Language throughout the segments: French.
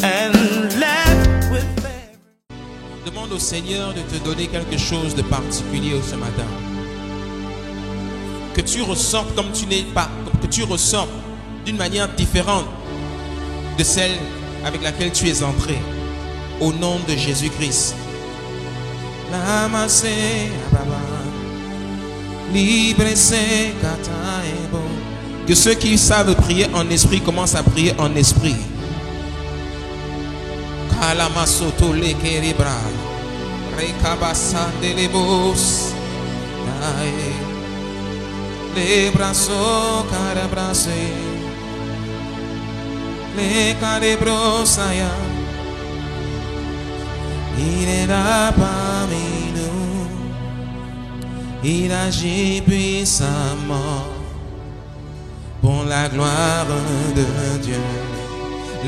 and left with favor. Demande au Seigneur de te donner quelque chose de particulier ce matin. Que tu ressortes comme tu n'es pas, que tu ressortes d'une manière différente de celle avec laquelle tu es entré. Au nom de Jésus-Christ. Que ceux qui savent prier en esprit commencent à prier en esprit. Les brazos carabrase, les carabrosaya. Il est là parmi nous, il agit puissamment pour la gloire de Dieu.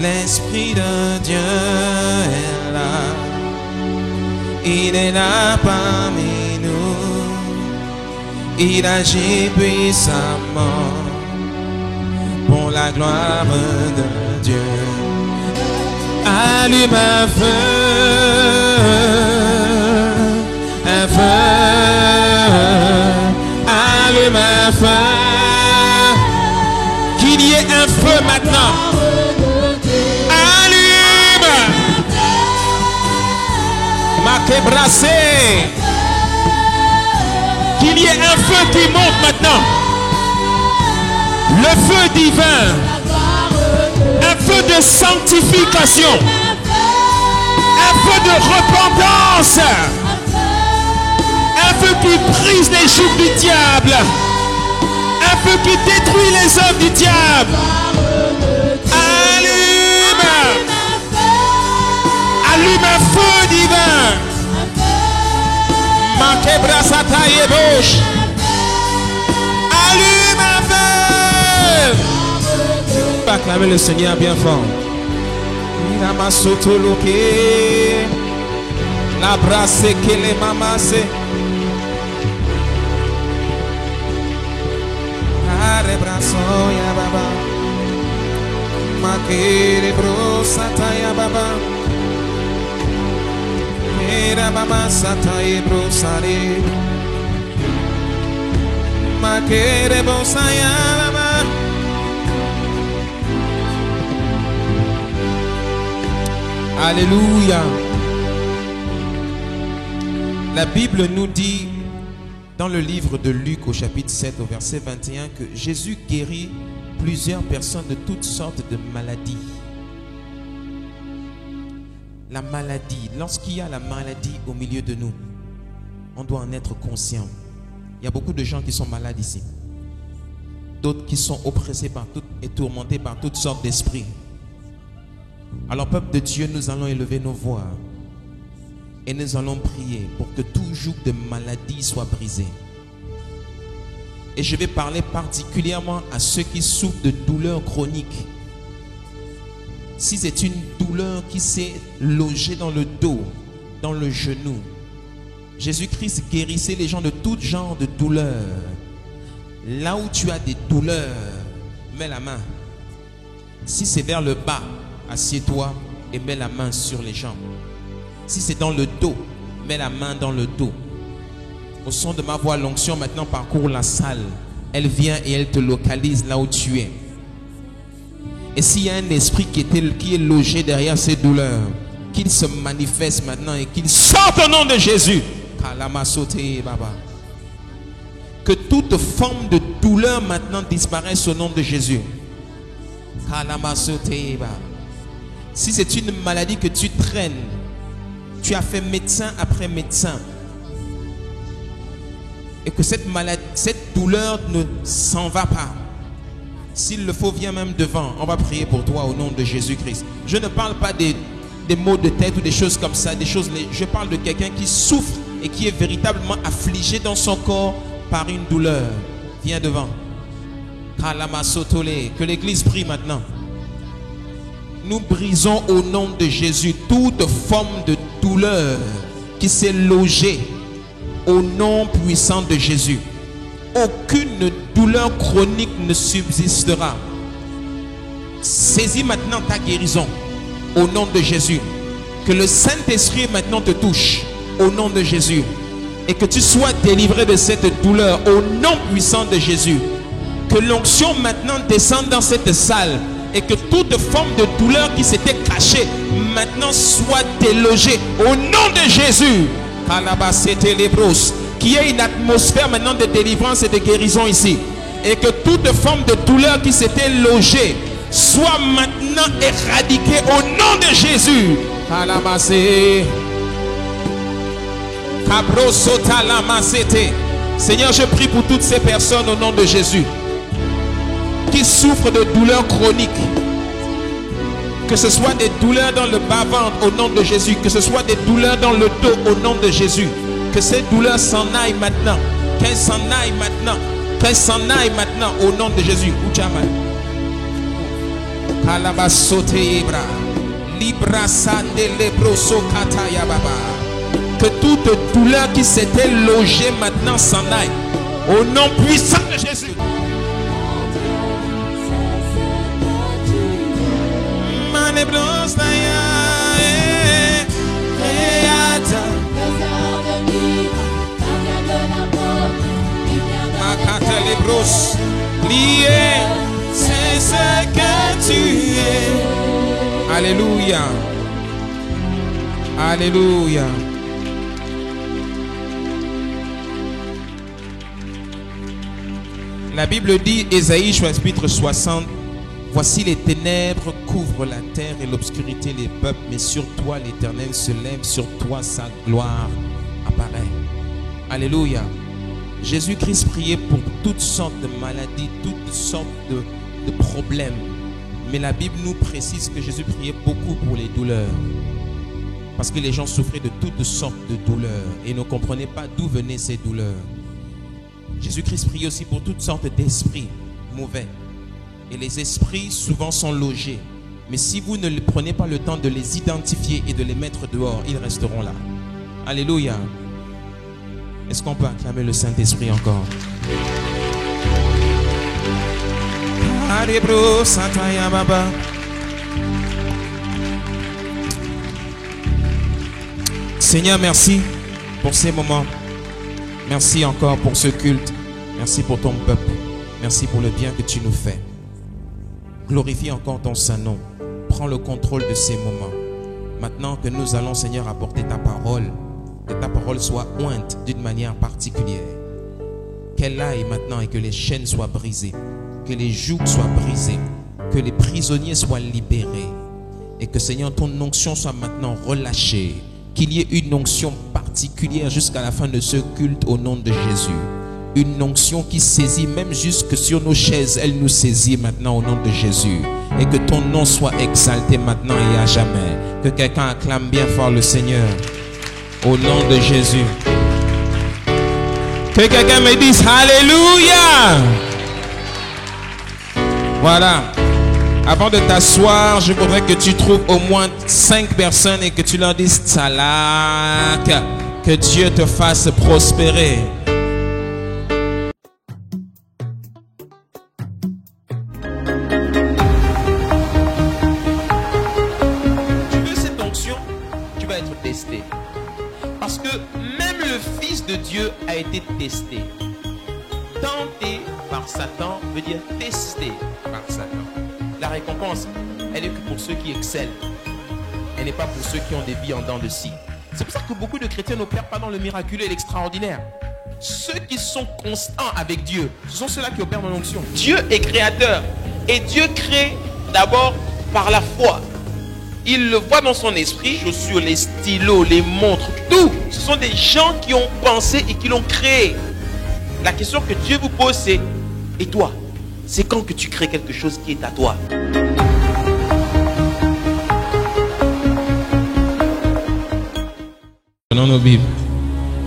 L'Esprit de Dieu est là, il est là parmi nous, il agit puissamment pour la gloire de Dieu. Allume un feu, allume un feu, qu'il y ait un feu maintenant. Allume, ma quebrassé, qu'il y ait un feu qui monte maintenant. Le feu divin. Un feu de sanctification, un feu de repentance, un feu qui brise les jougs du diable, un feu qui détruit les œuvres du diable. Allume, allume un feu divin. Allume un feu. Acclamez le Seigneur bien fort. La brasse que les mamas. Are brasso ya baba. Makere brosa ya baba. Era baba sataye brosare. Makere brosa ya baba. Alléluia. La Bible nous dit dans le livre de Luc au chapitre 7 au verset 21 que Jésus guérit plusieurs personnes de toutes sortes de maladies. La maladie, lorsqu'il y a la maladie au milieu de nous, on doit en être conscient. Il y a beaucoup de gens qui sont malades ici. D'autres qui sont oppressés par et tourmentés par toutes sortes d'esprits. Alors, peuple de Dieu, nous allons élever nos voix et nous allons prier pour que tout joug de maladie soit brisé. Et je vais parler particulièrement à ceux qui souffrent de douleurs chroniques. Si c'est une douleur qui s'est logée dans le dos, dans le genou, Jésus-Christ guérissait les gens de tout genre de douleurs. Là où tu as des douleurs, mets la main. Si c'est vers le bas, assieds-toi et mets la main sur les jambes. Si c'est dans le dos, mets la main dans le dos. Au son de ma voix, l'onction maintenant parcourt la salle. Elle vient et elle te localise là où tu es. Et s'il y a un esprit qui est logé derrière ces douleurs, qu'il se manifeste maintenant et qu'il sorte au nom de Jésus. Que toute forme de douleur maintenant disparaisse au nom de Jésus. Si c'est une maladie que tu traînes, tu as fait médecin après médecin, et que cette maladie, cette douleur ne s'en va pas, s'il le faut, viens même devant. On va prier pour toi au nom de Jésus-Christ. Je ne parle pas des maux de tête ou des choses comme ça, je parle de quelqu'un qui souffre et qui est véritablement affligé dans son corps par une douleur. Viens devant. Que l'église prie maintenant. Nous brisons au nom de Jésus toute forme de douleur qui s'est logée au nom puissant de Jésus. Aucune douleur chronique ne subsistera. Saisis maintenant ta guérison. au nom de Jésus. Que le Saint-Esprit maintenant te touche au nom de Jésus. Et que tu sois délivré de cette douleur au nom puissant de Jésus. Que l'onction maintenant descende dans cette salle. Et que toute forme de douleur qui s'était cachée maintenant soit délogée au nom de Jésus. Qu'il y ait une atmosphère maintenant de délivrance et de guérison ici. Et que toute forme de douleur qui s'était logée soit maintenant éradiquée au nom de Jésus. Seigneur, je prie pour toutes ces personnes au nom de Jésus qui souffrent de douleurs chroniques. Que ce soit des douleurs dans le bas-ventre au nom de Jésus. Que ce soit des douleurs dans le dos au nom de Jésus. Que ces douleurs s'en aillent maintenant. Qu'elles s'en aillent maintenant. Qu'elles s'en aillent maintenant au nom de Jésus. Que toute douleur qui s'était logée maintenant s'en aille. Au nom puissant de Jésus. C'est ce que tu es. Alléluia. Alléluia. La Bible dit, Ésaïe chapitre 60, voici les ténèbres couvrent la terre et l'obscurité les peuples, mais sur toi l'Éternel se lève, sur toi sa gloire apparaît. Alléluia. Jésus-Christ priait pour toutes sortes de maladies, toutes sortes de problèmes. Mais la Bible nous précise que Jésus priait beaucoup pour les douleurs. Parce que les gens souffraient de toutes sortes de douleurs et ne comprenaient pas d'où venaient ces douleurs. Jésus-Christ priait aussi pour toutes sortes d'esprits mauvais. Et les esprits souvent sont logés. Mais si vous ne prenez pas le temps de les identifier et de les mettre dehors, ils resteront là. Alléluia. Est-ce qu'on peut acclamer le Saint-Esprit encore? Seigneur, merci pour ces moments. Merci encore pour ce culte. Merci pour ton peuple. Merci pour le bien que tu nous fais. Glorifie encore ton Saint-Nom. Prends le contrôle de ces moments. Maintenant que nous allons, Seigneur, apporter ta parole, que ta parole soit ointe d'une manière particulière. Qu'elle aille maintenant et que les chaînes soient brisées, que les jougs soient brisés, que les prisonniers soient libérés et que, Seigneur, ton onction soit maintenant relâchée. Qu'il y ait une onction particulière jusqu'à la fin de ce culte au nom de Jésus. Une onction qui saisit même jusque sur nos chaises. Elle nous saisit maintenant au nom de Jésus. Et que ton nom soit exalté maintenant et à jamais. Que quelqu'un acclame bien fort le Seigneur au nom de Jésus. Que quelqu'un me dise Alléluia. Voilà. Avant de t'asseoir, je voudrais que tu trouves au moins 5 personnes et que tu leur dises Tsalak. Que Dieu te fasse prospérer. Tu veux cette onction, tu vas être testé. Parce que même le Fils de Dieu a été testé. Tenté par Satan veut dire testé par Satan. La récompense, elle est que pour ceux qui excellent. Elle n'est pas pour ceux qui ont des vies en dents de scie. C'est pour ça que beaucoup de chrétiens n'opèrent pas dans le miraculeux et l'extraordinaire. Ceux qui sont constants avec Dieu, ce sont ceux-là qui opèrent dans l'onction. Dieu est créateur. Et Dieu crée d'abord par la foi. Il le voit dans son esprit, les chaussures, les stylos, les montres, tout. Ce sont des gens qui ont pensé et qui l'ont créé. La question que Dieu vous pose, c'est et toi? C'est quand que tu crées quelque chose qui est à toi? Prenons nos Bibles.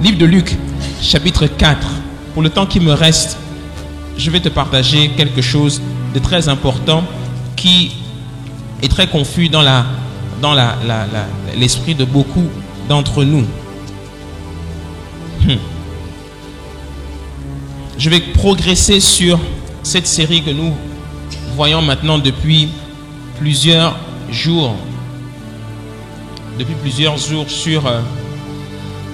Livre de Luc, chapitre 4. Pour le temps qui me reste, je vais te partager quelque chose de très important qui est très confus dans l'esprit de beaucoup d'entre nous. Je vais progresser sur cette série que nous voyons maintenant depuis plusieurs jours depuis plusieurs jours sur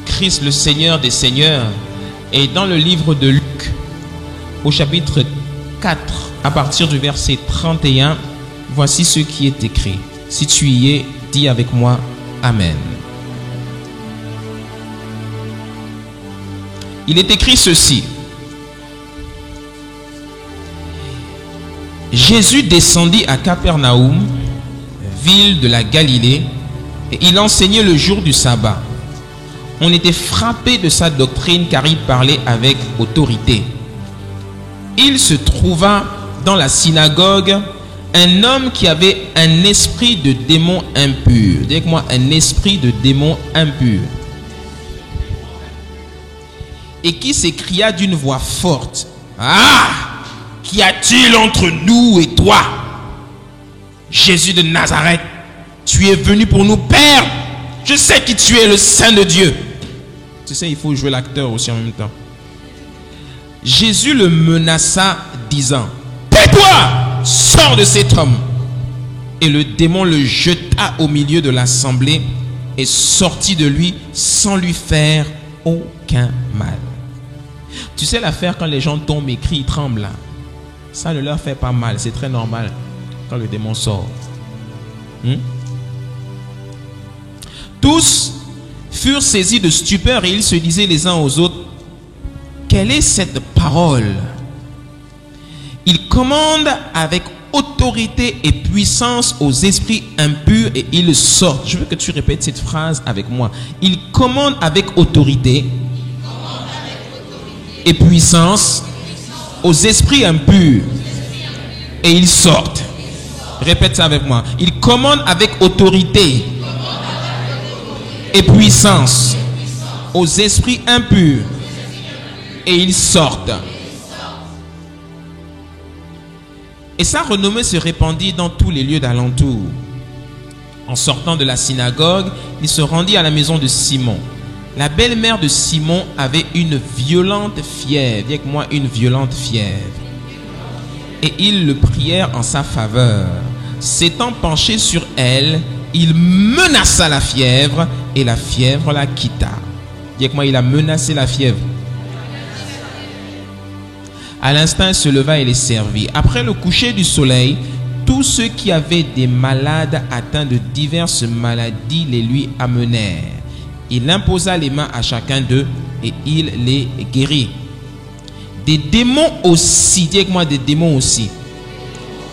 Christ le Seigneur des Seigneurs. Et dans le livre de Luc, au chapitre 4, à partir du verset 31, voici ce qui est écrit. Si tu y es, dis avec moi Amen. Il est écrit ceci. Jésus descendit à Capernaum, ville de la Galilée, et il enseignait le jour du sabbat. On était frappé de sa doctrine car il parlait avec autorité. Il se trouva dans la synagogue un homme qui avait un esprit de démon impur. Dis avec moi, un esprit de démon impur. Et qui s'écria d'une voix forte: Ah! Qu'y a-t-il entre nous et toi, Jésus de Nazareth? Tu es venu pour nous perdre. Je sais que tu es le Saint de Dieu. Tu sais, il faut jouer l'acteur aussi en même temps. Jésus le menaça, disant: Tais-toi, sors de cet homme. Et le démon le jeta au milieu de l'assemblée et sortit de lui sans lui faire aucun mal. Tu sais l'affaire quand les gens tombent et crient, ils tremblent là. Ça ne leur fait pas mal, c'est très normal quand le démon sort. Tous furent saisis de stupeur et ils se disaient les uns aux autres: quelle est cette parole? Il commande avec autorité et puissance aux esprits impurs et ils sortent. Je veux que tu répètes cette phrase avec moi. Il commande avec autorité et puissance aux esprits impurs et ils sortent. Répète ça avec moi. Il commande avec autorité et puissance aux esprits impurs et ils sortent. Et sa renommée se répandit dans tous les lieux d'alentour. En sortant de la synagogue, il se rendit à la maison de Simon. La belle-mère de Simon avait une violente fièvre. Dis avec moi, une violente fièvre. Et ils le prièrent en sa faveur. S'étant penché sur elle, il menaça la fièvre et la fièvre la quitta. Dis avec moi, il a menacé la fièvre. À l'instant, il se leva et les servit. Après le coucher du soleil, tous ceux qui avaient des malades atteints de diverses maladies les lui amenèrent. Il imposa les mains à chacun d'eux et il les guérit. Des démons aussi, dis avec moi, des démons aussi,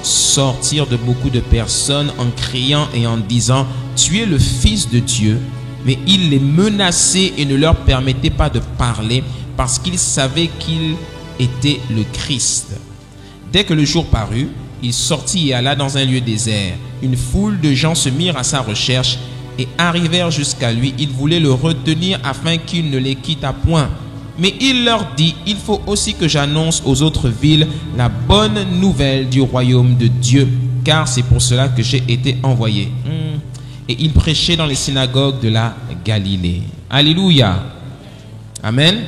sortirent de beaucoup de personnes en criant et en disant: tu es le Fils de Dieu. Mais il les menaçait et ne leur permettait pas de parler parce qu'ils savaient qu'il était le Christ. Dès que le jour parut, il sortit et alla dans un lieu désert. Une foule de gens se mirent à sa recherche et arrivèrent jusqu'à lui. Ils voulaient le retenir afin qu'il ne les quittât point. Mais il leur dit: il faut aussi que j'annonce aux autres villes la bonne nouvelle du royaume de Dieu, car c'est pour cela que j'ai été envoyé. Et il prêchait dans les synagogues de la Galilée. Alléluia. Amen.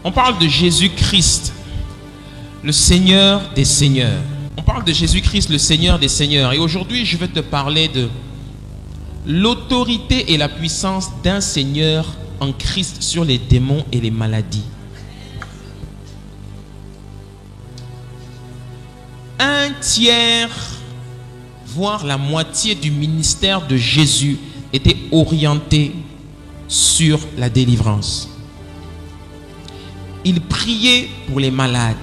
On parle de Jésus-Christ, le Seigneur des Seigneurs. On parle de Jésus-Christ, le Seigneur des Seigneurs. Et aujourd'hui, je vais te parler de l'autorité et la puissance d'un Seigneur en Christ sur les démons et les maladies. Un tiers, voire la moitié du ministère de Jésus était orienté sur la délivrance. Il priait pour les malades.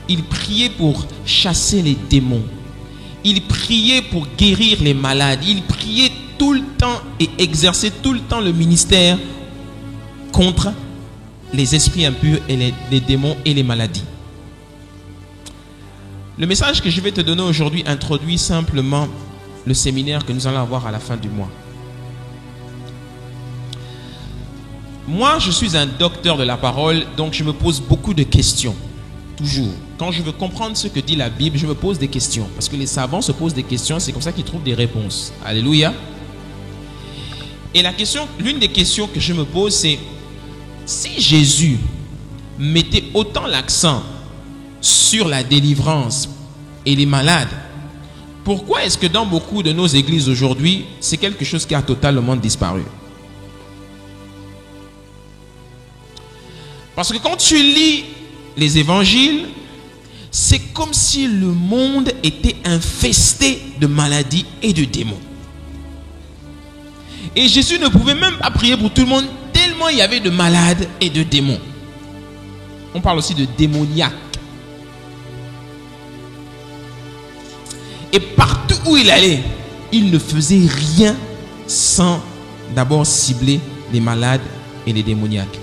Il priait pour chasser les démons. Il priait pour guérir les malades. Il priait tout le temps et exerçait tout le temps le ministère contre les esprits impurs et les démons et les maladies. Le message que je vais te donner aujourd'hui introduit simplement le séminaire que nous allons avoir à la fin du mois. Moi, je suis un docteur de la parole, donc je me pose beaucoup de questions. Toujours. Quand je veux comprendre ce que dit la Bible, je me pose des questions. Parce que les savants se posent des questions, c'est comme ça qu'ils trouvent des réponses. Alléluia. Et l'une des questions que je me pose, c'est: si Jésus mettait autant l'accent sur la délivrance et les malades, Pourquoi est-ce que dans beaucoup de nos églises aujourd'hui, c'est quelque chose qui a totalement disparu? Parce que quand tu lis les évangiles, c'est comme si le monde était infesté de maladies et de démons. Et Jésus ne pouvait même pas prier pour tout le monde, tellement il y avait de malades et de démons. On parle aussi de démoniaques. Et partout où il allait, il ne faisait rien sans d'abord cibler les malades et les démoniaques.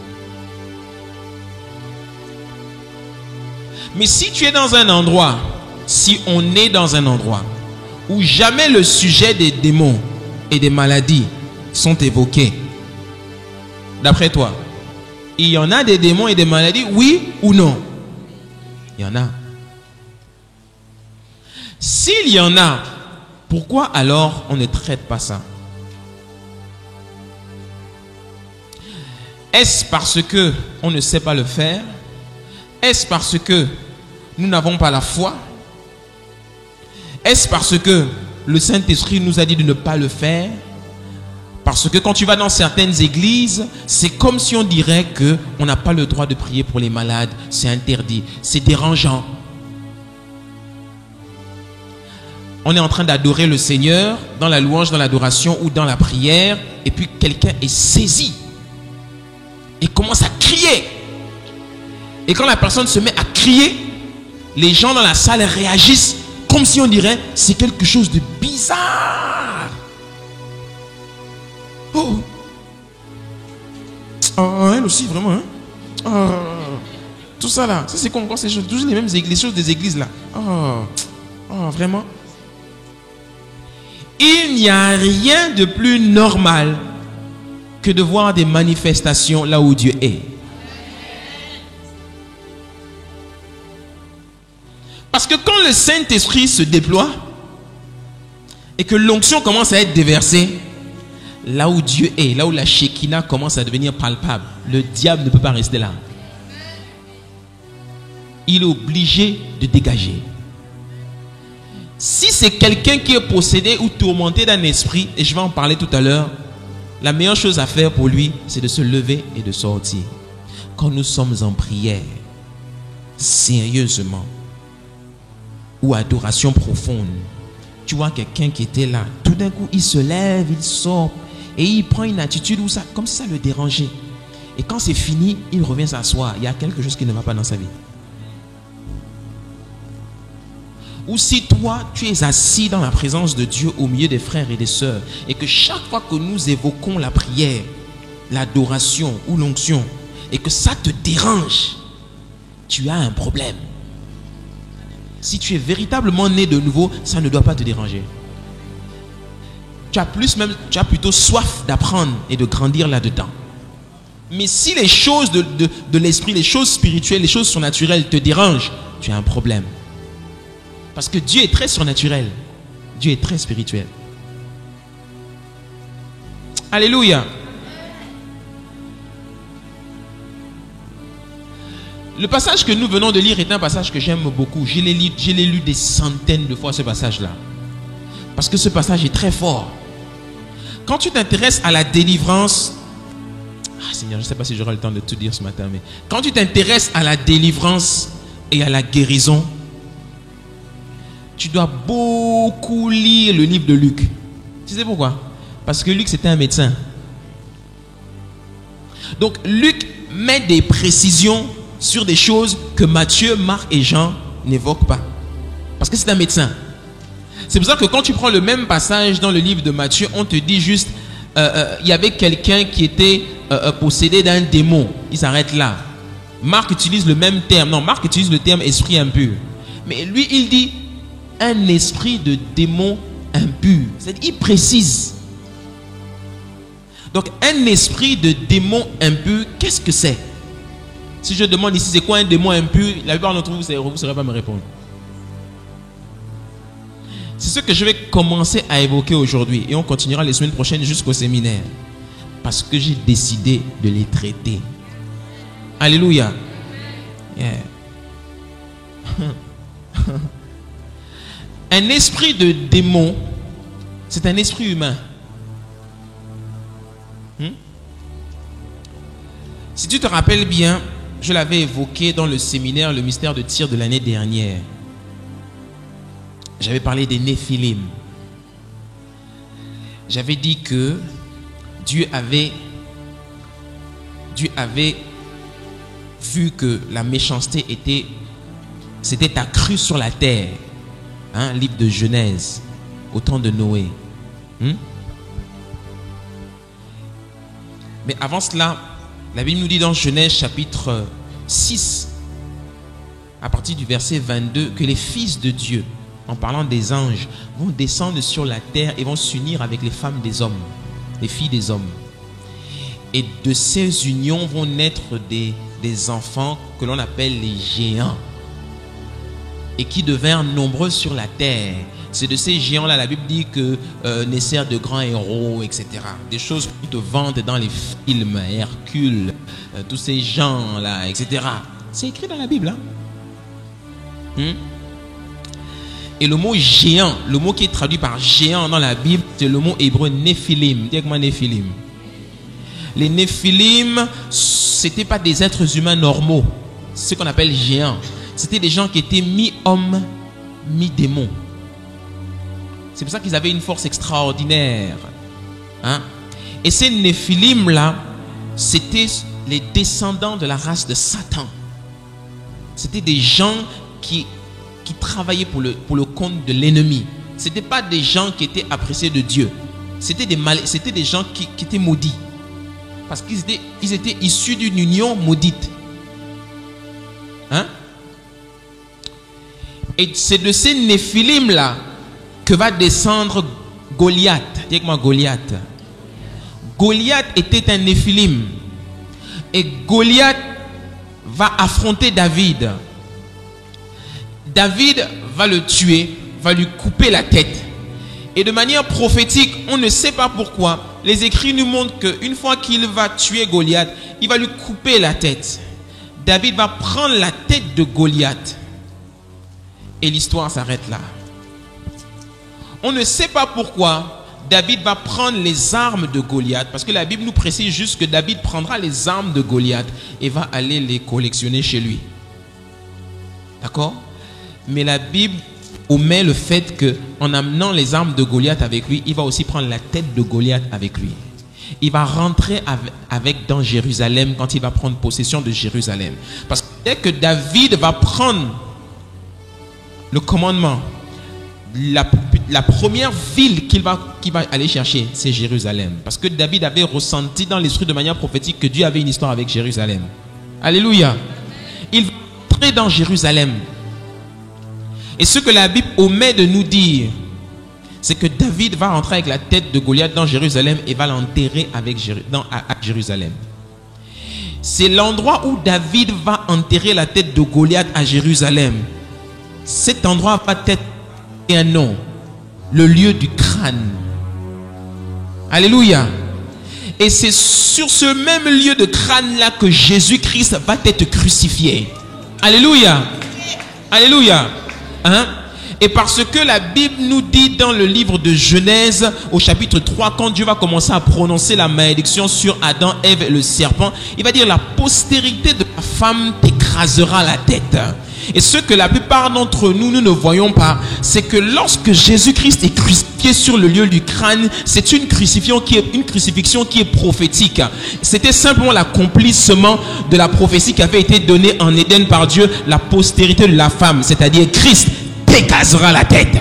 Mais si tu es dans un endroit, si on est dans un endroit où jamais le sujet des démons et des maladies sont évoqués, d'après toi, il y en a des démons et des maladies, oui ou non? Il y en a. S'il y en a, pourquoi alors on ne traite pas ça? Est-ce parce que on ne sait pas le faire? Est-ce parce que nous n'avons pas la foi? Est-ce parce que le Saint-Esprit nous a dit de ne pas le faire? Parce que quand tu vas dans certaines églises, c'est comme si on dirait qu'on n'a pas le droit de prier pour les malades. C'est interdit, c'est dérangeant. On est en train d'adorer le Seigneur dans la louange, dans l'adoration ou dans la prière, et puis quelqu'un est saisi et commence à crier. Et quand la personne se met à crier, les gens dans la salle réagissent comme si on dirait c'est quelque chose de bizarre. Oh, elle aussi vraiment, hein? Tout ça là, ça c'est quoi encore? C'est toujours les mêmes églises, choses des églises là. Vraiment. Il n'y a rien de plus normal que de voir des manifestations là où Dieu est. Parce que quand le Saint-Esprit se déploie et que l'onction commence à être déversée, là où Dieu est, là où la Shekinah commence à devenir palpable, le diable ne peut pas rester là. Il est obligé de dégager. Si c'est quelqu'un qui est possédé ou tourmenté d'un esprit, et je vais en parler tout à l'heure, la meilleure chose à faire pour lui, c'est de se lever et de sortir. Quand nous sommes en prière, sérieusement, ou adoration profonde, tu vois quelqu'un qui était là, tout d'un coup il se lève, il sort, et il prend une attitude où ça, comme si ça le dérangeait. Et quand c'est fini, il revient s'asseoir. Il y a quelque chose qui ne va pas dans sa vie. Ou si toi, tu es assis dans la présence de Dieu au milieu des frères et des sœurs, et que chaque fois que nous évoquons la prière, l'adoration ou l'onction, et que ça te dérange, tu as un problème. Si tu es véritablement né de nouveau, ça ne doit pas te déranger. Tu as plutôt soif d'apprendre et de grandir là-dedans. Mais si les choses de l'esprit, les choses spirituelles, les choses surnaturelles te dérangent, tu as un problème. Parce que Dieu est très surnaturel. Dieu est très spirituel. Alléluia. Le passage que nous venons de lire est un passage que j'aime beaucoup. Je l'ai lu des centaines de fois, ce passage-là. Parce que ce passage est très fort. Quand tu t'intéresses à la délivrance, Seigneur, je ne sais pas si j'aurai le temps de tout dire ce matin, mais quand tu t'intéresses à la délivrance et à la guérison, tu dois beaucoup lire le livre de Luc. Tu sais pourquoi? Parce que Luc, c'était un médecin. Donc, Luc met des précisions sur des choses que Matthieu, Marc et Jean n'évoquent pas. Parce que c'est un médecin. C'est pour ça que quand tu prends le même passage dans le livre de Matthieu, on te dit juste, il y avait quelqu'un qui était possédé d'un démon. Il s'arrête là. Marc utilise le même terme. Non, Marc utilise le terme esprit impur. Mais lui, il dit un esprit de démon impur. C'est-à-dire, il précise. Donc, un esprit de démon impur, qu'est-ce que c'est? Si je demande ici, c'est quoi un démon impur? La plupart d'entre vous ne saurez pas me répondre. C'est ce que je vais commencer à évoquer aujourd'hui. Et on continuera les semaines prochaines jusqu'au séminaire. Parce que j'ai décidé de les traiter. Alléluia. Yeah. Un esprit de démon, c'est un esprit humain. Si tu te rappelles bien, je l'avais évoqué dans le séminaire Le mystère de Tyr de l'année dernière. J'avais parlé des Néphilim. J'avais dit que Dieu avait vu que la méchanceté s'était accrue sur la terre. Livre de Genèse, au temps de Noé. Mais avant cela, la Bible nous dit dans Genèse chapitre 6, à partir du verset 22, que les fils de Dieu, en parlant des anges, vont descendre sur la terre et vont s'unir avec les femmes des hommes, les filles des hommes. Et de ces unions vont naître des enfants que l'on appelle les géants, et qui devinrent nombreux sur la terre. C'est de ces géants-là, la Bible dit que naissèrent de grands héros, etc. Des choses qu'on te vante dans les films, Hercule, tous ces gens-là, etc. C'est écrit dans la Bible. Et le mot géant, le mot qui est traduit par géant dans la Bible, c'est le mot hébreu Néphilim. Dis avec moi Néphilim. Les Néphilim, c'était pas des êtres humains normaux. C'est ce qu'on appelle géants. C'était des gens qui étaient mi-hommes, mi-démons. C'est pour ça qu'ils avaient une force extraordinaire. Et ces Néphilim-là, c'était les descendants de la race de Satan. C'était des gens qui travaillaient pour le compte de l'ennemi. Ce n'étaient pas des gens qui étaient appréciés de Dieu. C'était des gens qui étaient maudits. Parce qu'ils étaient issus d'une union maudite. Et c'est de ces Néphilim-là que va descendre Goliath. Dis avec moi Goliath. Goliath était un Néphilim. Et Goliath va affronter David. David va le tuer, va lui couper la tête. Et de manière prophétique, on ne sait pas pourquoi, les écrits nous montrent qu'une fois qu'il va tuer Goliath, il va lui couper la tête. David va prendre la tête de Goliath. Et l'histoire s'arrête là. On ne sait pas pourquoi David va prendre les armes de Goliath, parce que la Bible nous précise juste que David prendra les armes de Goliath et va aller les collectionner chez lui. D'accord? Mais la Bible omet le fait qu'en amenant les armes de Goliath avec lui, il va aussi prendre la tête de Goliath avec lui. Il va rentrer avec dans Jérusalem quand il va prendre possession de Jérusalem. Parce que dès que David va prendre le commandement, la première ville qu'il va aller chercher, c'est Jérusalem. Parce que David avait ressenti dans l'esprit de manière prophétique que Dieu avait une histoire avec Jérusalem. Alléluia. Il va entrer dans Jérusalem. Et ce que la Bible omet de nous dire, c'est que David va entrer avec la tête de Goliath dans Jérusalem et va l'enterrer à Jérusalem. C'est l'endroit où David va enterrer la tête de Goliath à Jérusalem. Cet endroit va être un nom, le lieu du crâne. Alléluia. Et c'est sur ce même lieu de crâne là que Jésus-Christ va être crucifié. Alléluia. Alléluia. Et parce que la Bible nous dit dans le livre de Genèse au chapitre 3, quand Dieu va commencer à prononcer la malédiction sur Adam, Ève et le serpent, il va dire la postérité de la femme t'écrasera la tête. Et ce que la plupart d'entre nous ne voyons pas, c'est que lorsque Jésus-Christ est crucifié sur le lieu du crâne, c'est une crucifixion qui est prophétique. C'était simplement l'accomplissement de la prophétie qui avait été donnée en Éden par Dieu, la postérité de la femme, c'est-à-dire Christ t'écrasera la tête.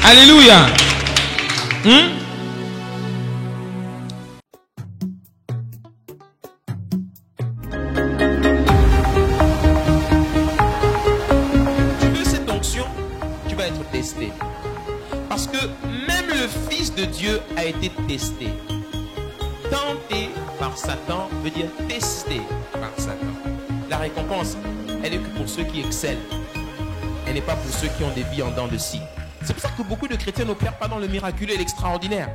Alléluia. Parce que même le Fils de Dieu a été testé. Tenté par Satan veut dire testé par Satan. La récompense, elle est que pour ceux qui excellent. Elle n'est pas pour ceux qui ont des vies en dents de scie. C'est pour ça que beaucoup de chrétiens n'opèrent pas dans le miraculeux et l'extraordinaire.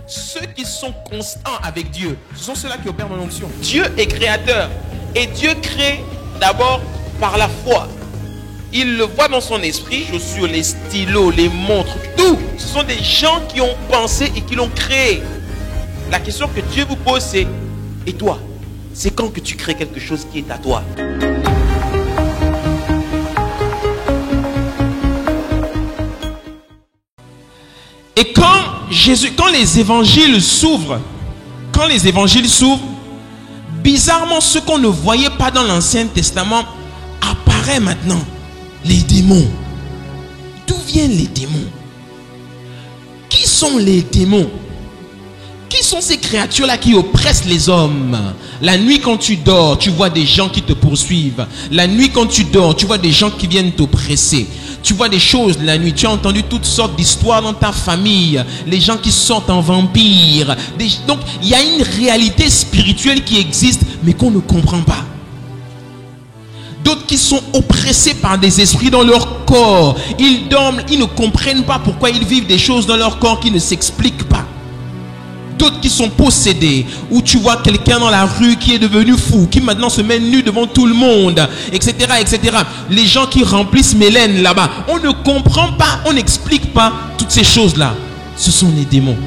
Ceux qui sont constants avec Dieu, ce sont ceux-là qui opèrent dans l'onction. Dieu est créateur. Et Dieu crée d'abord par la foi. Il le voit dans son esprit, chaussures, les stylos, les montres, tout. Ce sont des gens qui ont pensé et qui l'ont créé. La question que Dieu vous pose, c'est: et toi, c'est quand que tu crées quelque chose qui est à toi? Et quand les évangiles s'ouvrent, bizarrement, ce qu'on ne voyait pas dans l'Ancien Testament apparaît maintenant. Les démons. D'où viennent les démons? Qui sont les démons? Qui sont ces créatures-là qui oppressent les hommes? La nuit, quand tu dors, tu vois des gens qui te poursuivent. La nuit, quand tu dors, tu vois des gens qui viennent t'oppresser. Tu vois des choses la nuit. Tu as entendu toutes sortes d'histoires dans ta famille. Les gens qui sortent en vampires. Donc, il y a une réalité spirituelle qui existe, mais qu'on ne comprend pas. D'autres qui sont oppressés par des esprits dans leur corps. Ils dorment, ils ne comprennent pas pourquoi ils vivent des choses dans leur corps qui ne s'expliquent pas. D'autres qui sont possédés, où tu vois quelqu'un dans la rue qui est devenu fou, qui maintenant se met nu devant tout le monde, etc., etc. Les gens qui remplissent Mélène là-bas, on ne comprend pas, on n'explique pas toutes ces choses-là. Ce sont les démons.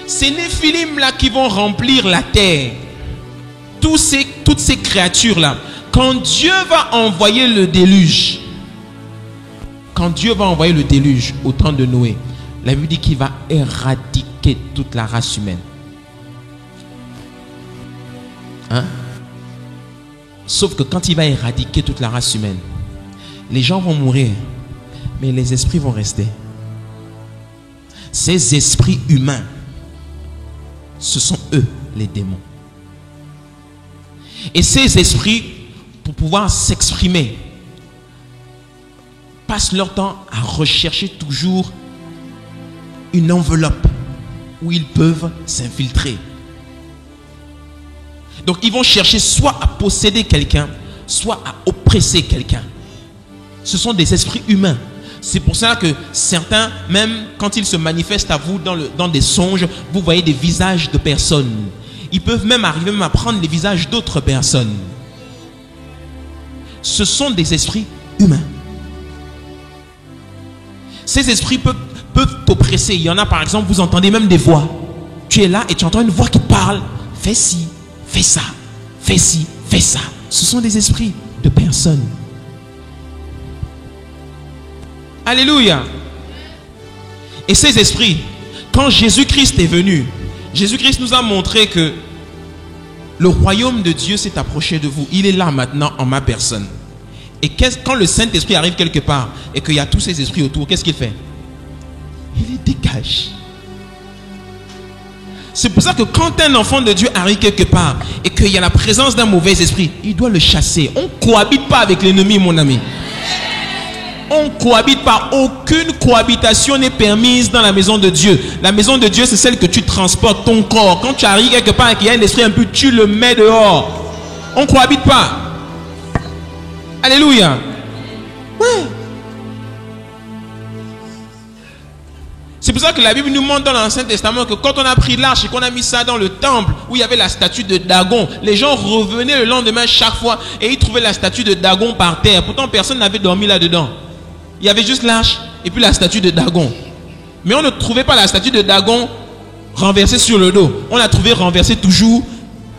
Ces Néphilim là qui vont remplir la terre, toutes ces créatures-là, quand Dieu va envoyer le déluge, au temps de Noé, la Bible dit qu'il va éradiquer toute la race humaine. Sauf que quand il va éradiquer toute la race humaine, les gens vont mourir, mais les esprits vont rester. Ces esprits humains, ce sont eux les démons. Et ces esprits, pour pouvoir s'exprimer, passent leur temps à rechercher toujours une enveloppe où ils peuvent s'infiltrer. Donc ils vont chercher soit à posséder quelqu'un, soit à oppresser quelqu'un. Ce sont des esprits humains. C'est pour cela que certains, même quand ils se manifestent à vous dans des songes, vous voyez des visages de personnes. Ils peuvent même arriver à prendre les visages d'autres personnes. Ce sont des esprits humains. Ces esprits peuvent t'oppresser. Il y en a, par exemple, vous entendez même des voix. Tu es là et tu entends une voix qui parle. Fais ci, fais ça, fais ci, fais ça. Ce sont des esprits de personnes. Alléluia. Et ces esprits, quand Jésus-Christ est venu, Jésus-Christ nous a montré que le royaume de Dieu s'est approché de vous. Il est là maintenant en ma personne. Et quand le Saint-Esprit arrive quelque part et qu'il y a tous ces esprits autour, qu'est-ce qu'il fait? Il les dégage. C'est pour ça que quand un enfant de Dieu arrive quelque part et qu'il y a la présence d'un mauvais esprit, il doit le chasser. On ne cohabite pas avec l'ennemi, mon ami. On ne cohabite pas. Aucune cohabitation n'est permise dans la maison de Dieu. La maison de Dieu, c'est celle que tu transportes ton corps. Quand tu arrives quelque part et qu'il y a un esprit impur, tu le mets dehors. On ne cohabite pas. Alléluia. Ouais. C'est pour ça que la Bible nous montre dans l'Ancien Testament que quand on a pris l'arche et qu'on a mis ça dans le temple où il y avait la statue de Dagon, les gens revenaient le lendemain chaque fois et ils trouvaient la statue de Dagon par terre. Pourtant, personne n'avait dormi là-dedans. Il y avait juste l'arche et puis la statue de Dagon. Mais on ne trouvait pas la statue de Dagon renversée sur le dos. On l'a trouvée renversée toujours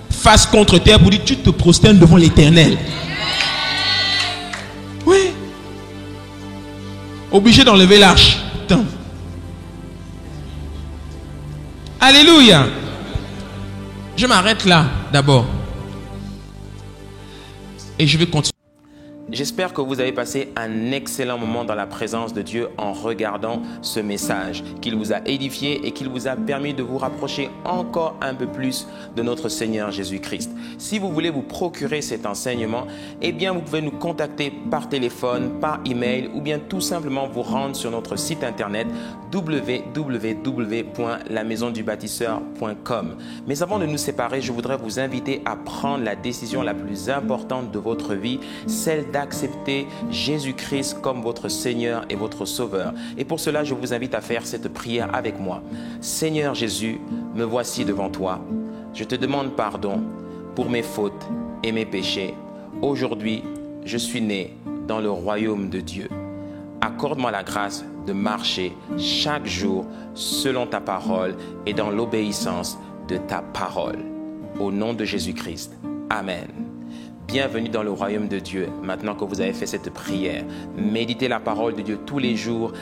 face contre terre pour dire tu te prosternes devant l'Éternel. Oui. Obligé d'enlever l'arche. Putain. Alléluia. Je m'arrête là d'abord. Et je vais continuer. J'espère que vous avez passé un excellent moment dans la présence de Dieu en regardant ce message, qu'il vous a édifié et qu'il vous a permis de vous rapprocher encore un peu plus de notre Seigneur Jésus-Christ. Si vous voulez vous procurer cet enseignement, eh bien vous pouvez nous contacter par téléphone, par email ou bien tout simplement vous rendre sur notre site internet www.lamaisondubâtisseur.com. Mais avant de nous séparer, je voudrais vous inviter à prendre la décision la plus importante de votre vie, celle d'accepter Jésus-Christ comme votre Seigneur et votre Sauveur. Et pour cela, je vous invite à faire cette prière avec moi. Seigneur Jésus, me voici devant toi. Je te demande pardon pour mes fautes et mes péchés. aujourd'hui, je suis né dans le royaume de Dieu. Accorde-moi la grâce de marcher chaque jour selon ta parole et dans l'obéissance de ta parole. Au nom de Jésus-Christ. Amen. Bienvenue dans le royaume de Dieu. Maintenant que vous avez fait cette prière, méditez la parole de Dieu tous les jours.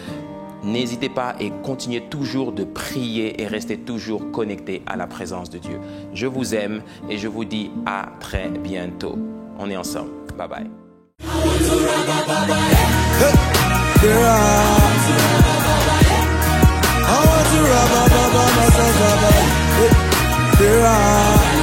N'hésitez pas et continuez toujours de prier et restez toujours connectés à la présence de Dieu. Je vous aime et je vous dis à très bientôt. On est ensemble. Bye bye. I want to